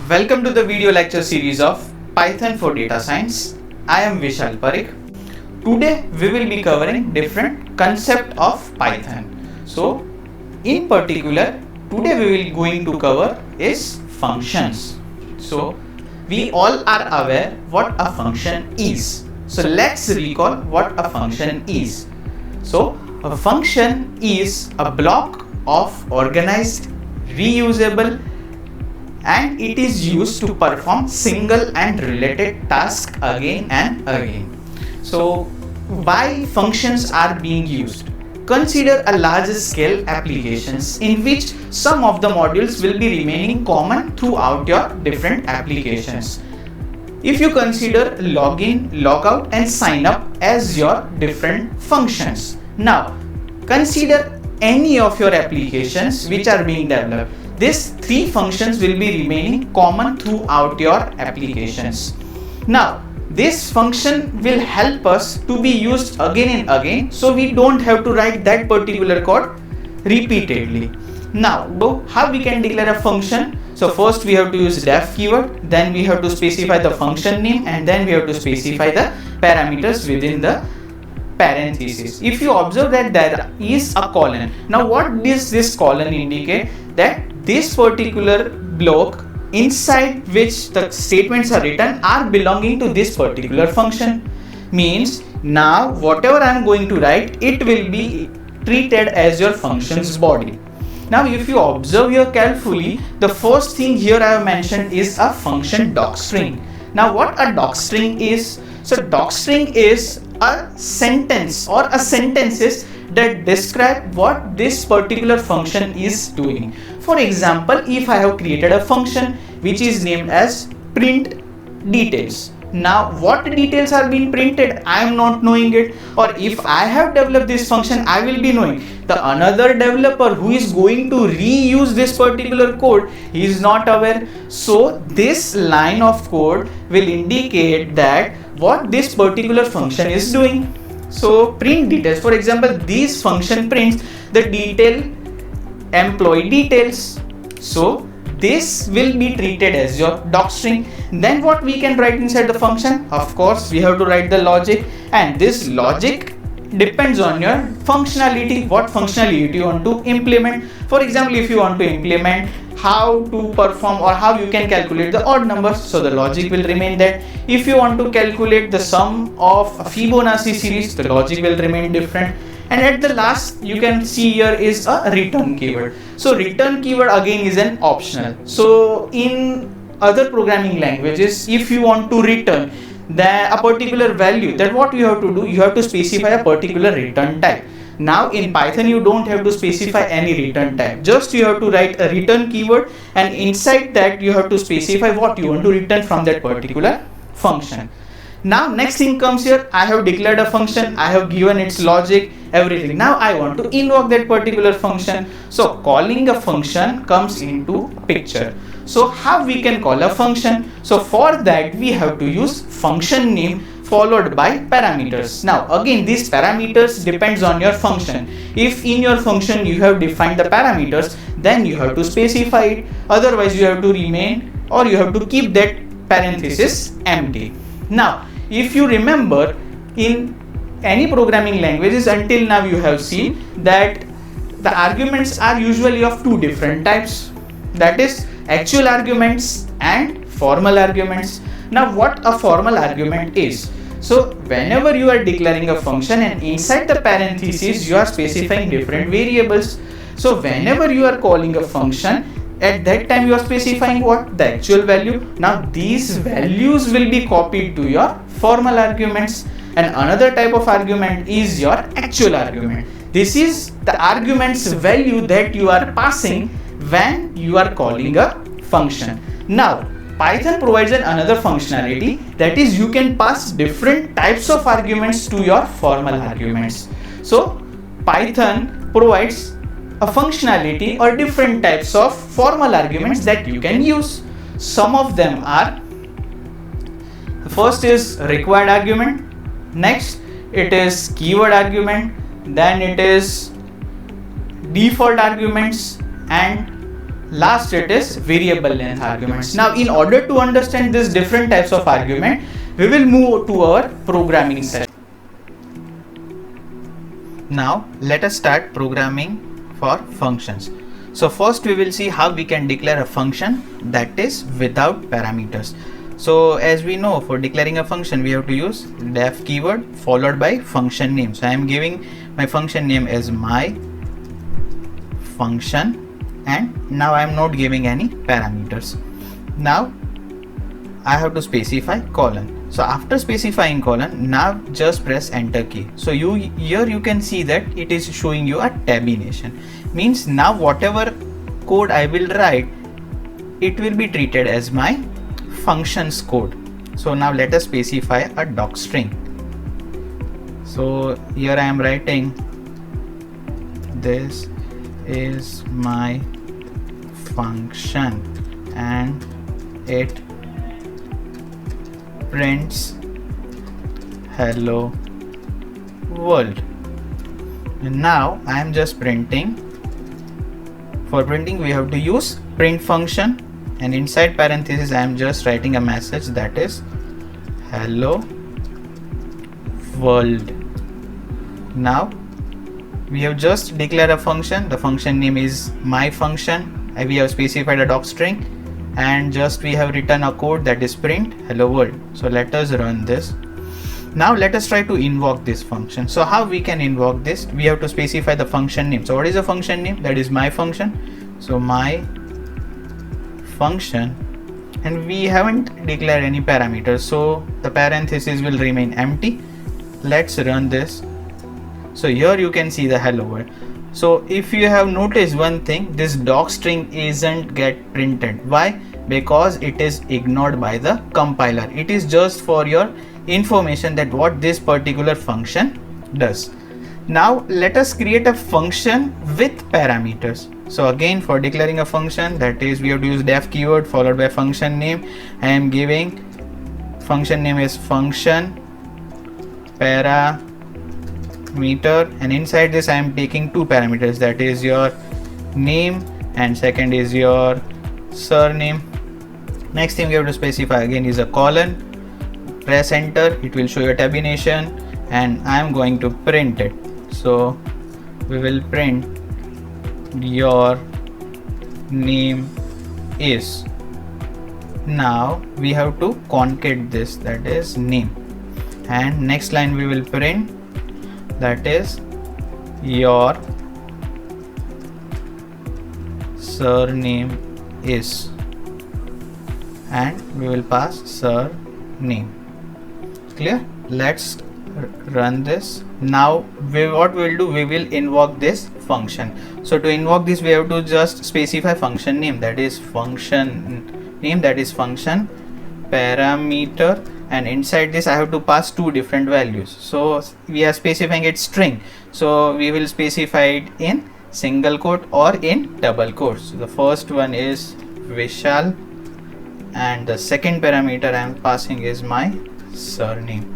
Welcome to the video lecture series of Python for Data Science. I am Vishal Parikh. Today we will be covering different concept of Python. So in particular, today we will going to cover is functions. So we all are aware what a function is. So let's recall what a function is. So a function is a block of organized, reusable, and it is used to perform single and related tasks again and again. So why functions are being used? Consider a large scale applications in which some of the modules will be remaining common throughout your different applications. If you consider login, logout and sign up as your different functions. Now consider any of your applications which are being developed. These three functions will be remaining common throughout your applications. Now, this function will help us to be used again and again, so we don't have to write that particular code repeatedly. Now, how we can declare a function? So first we have to use def keyword, then we have to specify the function name, and then we have to specify the parameters within the parenthesis. If you observe that there is a colon. Now what does this colon indicate? That this particular block inside which the statements are written are belonging to this particular function. Means now whatever I am going to write, it will be treated as your function's body. Now if you observe here carefully, the first thing here I have mentioned is a function docstring. Now what a docstring is? So docstring is a sentence or a sentences that describe what this particular function is doing. For example, if I have created a function which is named as print details. Now what details are being printed, I am not knowing it, or if I have developed this function, I will be knowing. The another developer who is going to reuse this particular code, he is not aware. So this line of code will indicate that what this particular function is doing. So print details, for example, this function prints the detail employee details. So this will be treated as your docstring. Then what we can write inside the function? Of course, we have to write the logic, and this logic depends on your functionality, what functionality you want to implement. For example, if you want to implement how to perform or how you can calculate the odd numbers, so the logic will remain there. If you want to calculate the sum of a Fibonacci series, the logic will remain different. And at the last, you can see here is a return keyword. So return keyword again is an optional. So in other programming languages, if you want to return a particular value, then what you have to do, you have to specify a particular return type. Now in Python you don't have to specify any return type, just you have to write a return keyword, and inside that you have to specify what you want to return from that particular function. Now next thing comes here, I have declared a function, I have given its logic, everything. Now I want to invoke that particular function. So calling a function comes into picture. So how we can call a function? So for that we have to use function name followed by parameters. Now again, these parameters depends on your function. If in your function you have defined the parameters, then you have to specify it. Otherwise you have to remain or you have to keep that parenthesis empty. Now if you remember, in any programming languages until now you have seen that the arguments are usually of two different types, that is actual arguments and formal arguments. Now what a formal argument is? So whenever you are declaring a function and inside the parentheses you are specifying different variables. So whenever you are calling a function, at that time you are specifying what? The actual value. Now these values will be copied to your formal arguments, and another type of argument is your actual argument. This is the argument's value that you are passing when you are calling a function. Now Python provides another functionality, that is you can pass different types of arguments to your formal arguments. So Python provides a functionality or different types of formal arguments that you can use. Some of them are, the first is required argument, next it is keyword argument, then it is default arguments, and last it is variable length arguments. Now in order to understand these different types of argument, we will move to our programming session. Now let us start programming for functions. So first we will see how we can declare a function that is without parameters. So as we know, for declaring a function we have to use def keyword followed by function name. So I am giving my function name as my function, and now I am not giving any parameters. Now I have to specify colon. So after specifying colon, now just press enter key. So here you can see that it is showing you a tabination. Means now whatever code I will write, it will be treated as my functions code. So now let us specify a doc string. So here I am writing this is my function and it prints hello world. And now I am just printing. For printing we have to use print function, and inside parenthesis I am just writing a message that is hello world. Now we have just declared a function. The function name is my function, and we have specified a doc string, and just we have written a code that is print hello world. So let us run this. Now let us try to invoke this function. So how we can invoke this? We have to specify the function name. So what is the function name? That is my function. So my function, and we haven't declared any parameters, so the parenthesis will remain empty. Let's run this. So here you can see the hello world. So if you have noticed one thing, this doc string isn't get printed. Why? Because it is ignored by the compiler. It is just for your information that what this particular function does. Now let us create a function with parameters. So again, for declaring a function, that is we have to use def keyword followed by function name. I am giving function name is function parameter, and inside this I am taking two parameters, that is your name and second is your surname. Next thing we have to specify again is a colon. Press enter, it will show your tabination, and I am going to print it. So we will print your name is. Now we have to concate this, that is name, and next line we will print that is your surname is, and we will pass surname. Clear? Let's run this. Now what we will do, we will invoke this function. So to invoke this we have to just specify function name, that is function name, that is function parameter, and inside this I have to pass two different values. So we are specifying it string, so we will specify it in single quote or in double quotes. So the first one is Vishal, and the second parameter I am passing is my surname.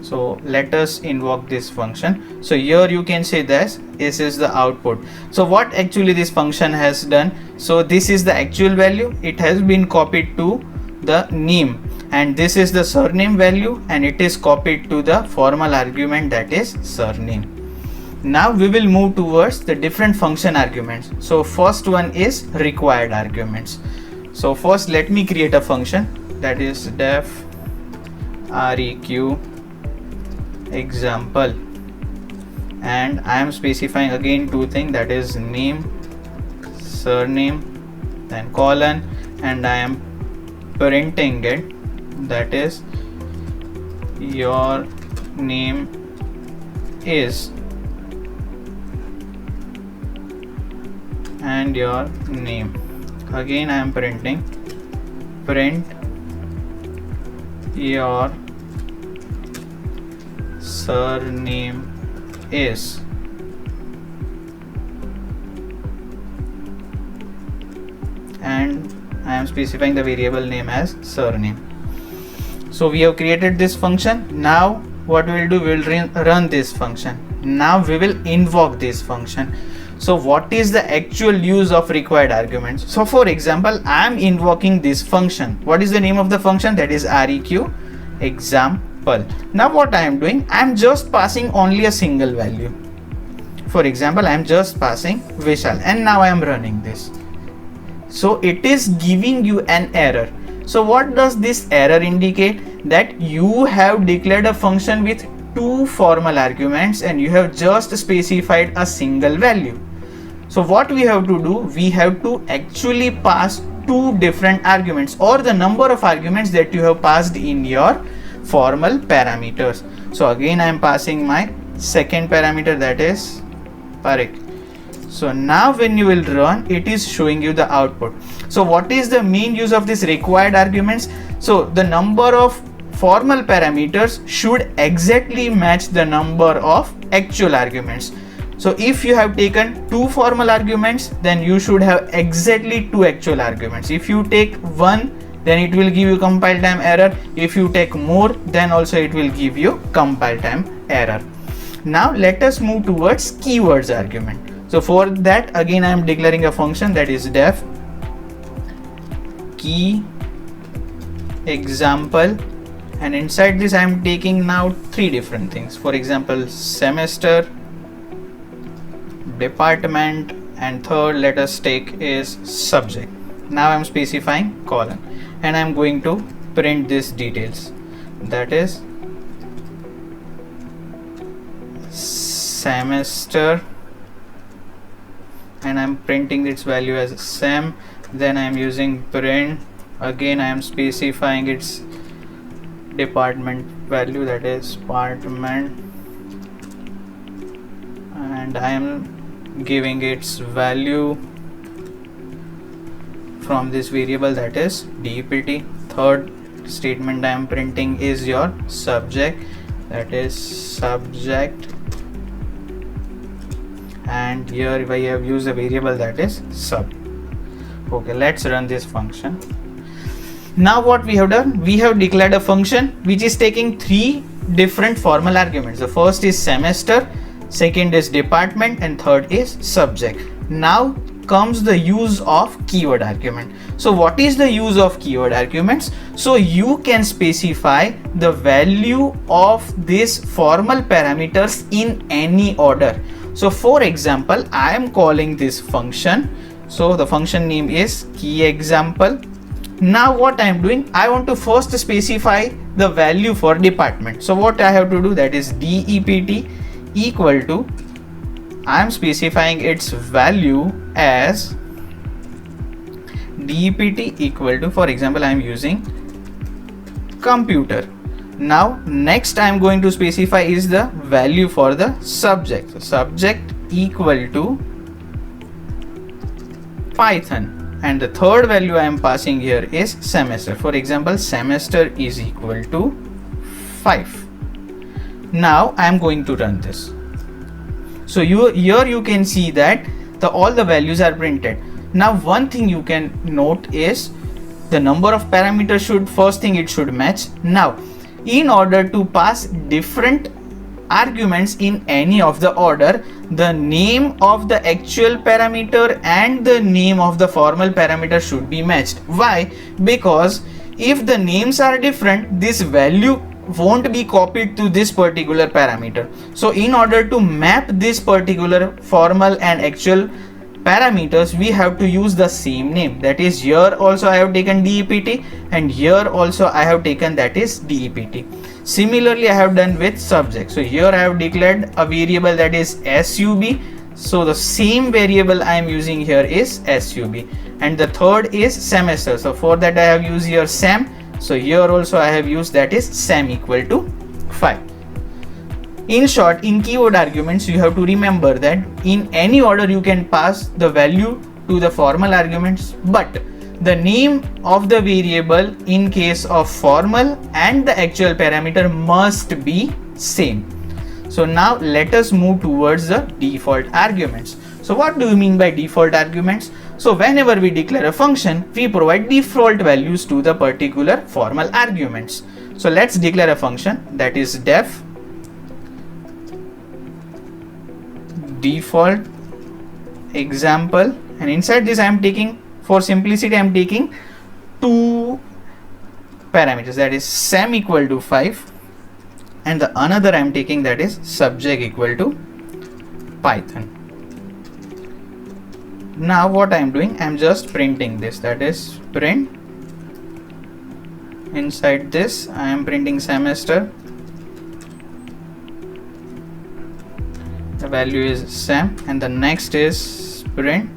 So let us invoke this function. So here you can say this is the output. So what actually this function has done, so this is the actual value, it has been copied to the name, and this is the surname value, and it is copied to the formal argument, that is surname. Now we will move towards the different function arguments. So first one is required arguments. So first let me create a function, that is def req example, and I am specifying again two things, that is name, surname, then colon, and I am printing it, that is your name is, and your name. Again I am printing print your surname is, and I am specifying the variable name as surname. So we have created this function. Now what we will do, we will run this function. Now we will invoke this function. So what is the actual use of required arguments? So for example, I am invoking this function. What is the name of the function? That is req example. Now what I am doing, I am just passing only a single value. For example, I am just passing Vishal, and now I am running this. So it is giving you an error. So what does this error indicate? That you have declared a function with two formal arguments and you have just specified a single value. So what we have to do, we have to actually pass two different arguments, or the number of arguments that you have passed in your formal parameters. So again I am passing my second parameter, that is Parik. So now when you will run, it is showing you the output. So what is the main use of this required arguments? So the number of formal parameters should exactly match the number of actual arguments. So if you have taken two formal arguments, then you should have exactly two actual arguments. If you take one, then it will give you compile time error. If you take more, then also it will give you compile time error. Now let us move towards keywords argument. So for that, again I am declaring a function, that is def key example, and inside this I am taking now three different things. For example, semester, department, and third let us take is subject. Now I am specifying colon, and I am going to print these details, that is semester, and I am printing its value as sem. Then I am using print, again I am specifying its department value, that is department, and I am giving its value from this variable, that is dept. Third statement I am printing is your subject, that is subject, and here I have used a variable, that is sub. Okay, let's run this function. Now what we have done, we have declared a function which is taking three different formal arguments. The first is semester, second is department, and third is subject. Now comes the use of keyword argument. So what is the use of keyword arguments? So you can specify the value of these formal parameters in any order. So for example, I am calling this function, so the function name is key example. Now what I am doing, I want to first specify the value for department. So what I have to do, that is dept equal to, I am specifying its value as dept equal to, for example I am using computer. Now next I am going to specify is the value for the subject. So subject equal to Python, and the third value I am passing here is semester. For example, semester is equal to 5. Now I am going to run this. So here you can see that all the values are printed. Now one thing you can note is the number of parameters should, first thing it should match. Now in order to pass different arguments in any of the order, the name of the actual parameter and the name of the formal parameter should be matched. Why? Because if the names are different, this value won't be copied to this particular parameter. So in order to map this particular formal and actual parameters, we have to use the same name. That is, here also I have taken dept, and here also I have taken, that is dept. Similarly I have done with subject. So here I have declared a variable, that is sub. So the same variable I am using here is sub, and the third is semester. So for that I have used here sem. So here also I have used, that is sem equal to 5. In short, in keyword arguments, you have to remember that in any order you can pass the value to the formal arguments, but the name of the variable in case of formal and the actual parameter must be same. So now let us move towards the default arguments. So what do you mean by default arguments? So whenever we declare a function, we provide default values to the particular formal arguments. So let's declare a function, that is def default example, and inside this I am taking, for simplicity I am taking two parameters, that is sem equal to 5 and the another I am taking, that is subject equal to Python. Now what I am doing, I am just printing this, that is print. Inside this I am printing semester, the value is sem, and the next is print,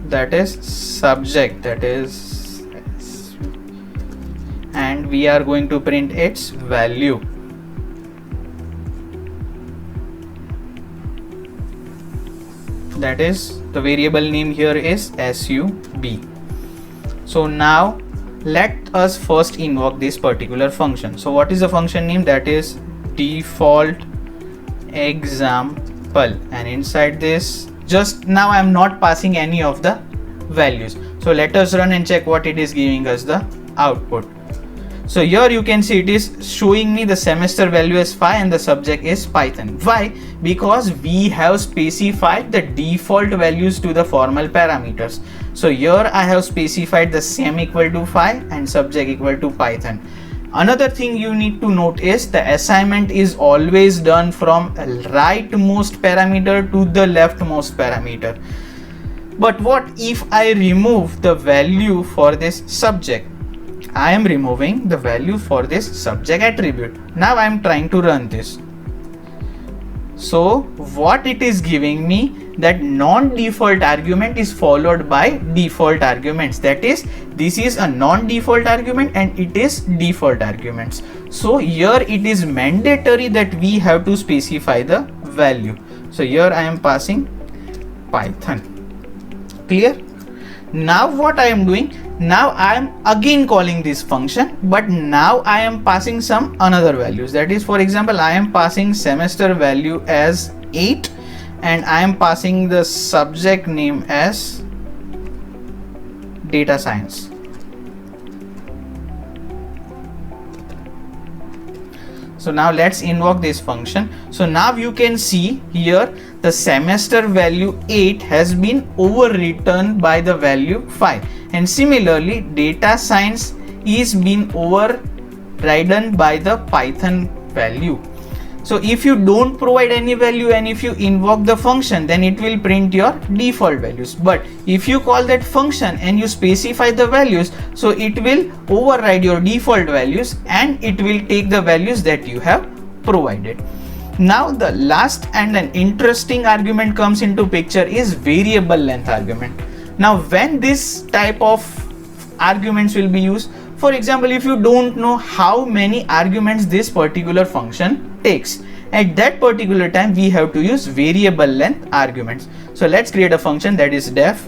that is subject, that is, and we are going to print its value. That is, the variable name here is sub. So now let us first invoke this particular function. So what is the function name? That is default example, and inside this, just now I am not passing any of the values. So let us run and check what it is giving us the output. So here you can see it is showing me the semester value as 5 and the subject is Python. Why? Because we have specified the default values to the formal parameters. So here I have specified the sem equal to 5 and subject equal to Python. Another thing you need to note is the assignment is always done from rightmost parameter to the leftmost parameter. But what if I remove the value for this subject? I am removing the value for this subject attribute. Now I am trying to run this. So what it is giving me, that non-default argument is followed by default arguments. That is, this is a non-default argument and it is default arguments. So here it is mandatory that we have to specify the value. So here I am passing Python. Clear? Now what I am doing, now I am again calling this function, but now I am passing some another values. That is, for example, I am passing semester value as 8 and I am passing the subject name as data science. So now let's invoke this function. So now you can see here the semester value 8 has been overwritten by the value 5, and similarly data science is being overridden by the Python value. So if you don't provide any value and if you invoke the function, then it will print your default values. But if you call that function and you specify the values, so it will override your default values and it will take the values that you have provided. Now the last and an interesting argument comes into picture is variable length argument. Now when this type of arguments will be used, for example, if you don't know how many arguments this particular function takes, at that particular time we have to use variable length arguments. So let's create a function, that is def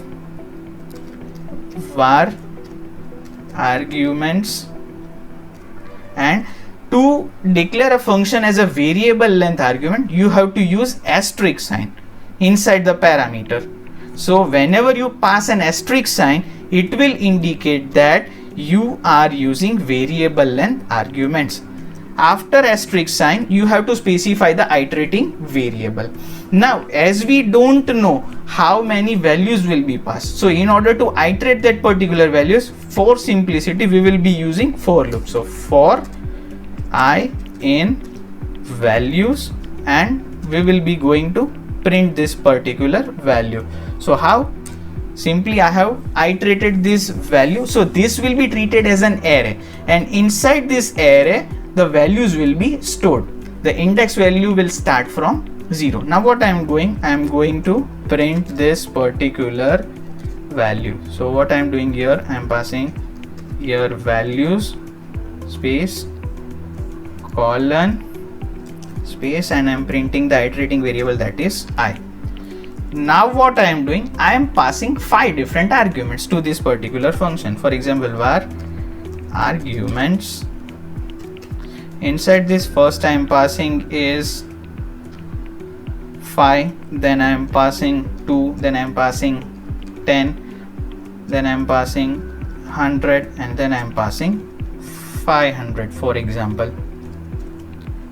var arguments, and to declare a function as a variable length argument you have to use asterisk sign inside the parameter. So whenever you pass an asterisk sign, it will indicate that you are using variable length arguments. After asterisk sign you have to specify the iterating variable. Now as we don't know how many values will be passed, so in order to iterate that particular values, for simplicity we will be using for loop. So for I in values, and we will be going to print this particular value. So how? Simply I have iterated this value, so this will be treated as an array, and inside this array the values will be stored. The index value will start from 0. Now what I am going to print this particular value. So what I am doing here, I am passing here values space colon space, and I am printing the iterating variable, that is I. Now what I am doing, I am passing 5 different arguments to this particular function. For example, var arguments. Inside this, first I am passing is 5, then I am passing 2, then I am passing 10, then I am passing 100, and then I am passing 500, for example.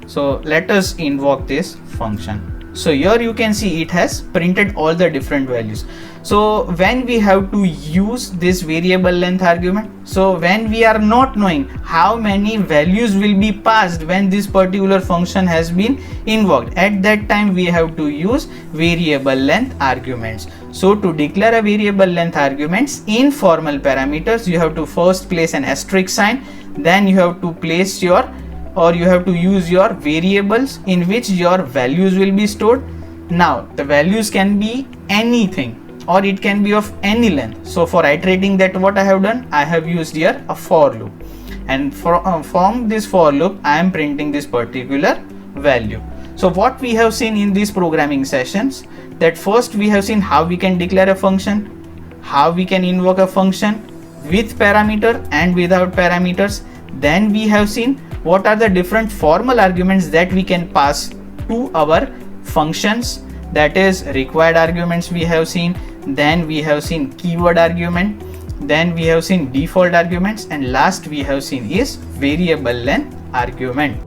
So let us invoke this function. So here you can see it has printed all the different values. So when we have to use this variable length argument, so when we are not knowing how many values will be passed when this particular function has been invoked, at that time we have to use variable length arguments. So to declare a variable length arguments in formal parameters, you have to first place an asterisk sign, then you have to place your, or you have to use your variables in which your values will be stored. Now the values can be anything or it can be of any length. So for iterating that, what I have done, I have used here a for loop, and from this for loop I am printing this particular value. So what we have seen in these programming sessions, that first we have seen how we can declare a function, how we can invoke a function with parameter and without parameters. Then we have seen what are the different formal arguments that we can pass to our functions, that is required arguments we have seen, then we have seen keyword argument, then we have seen default arguments, and last we have seen is variable length argument.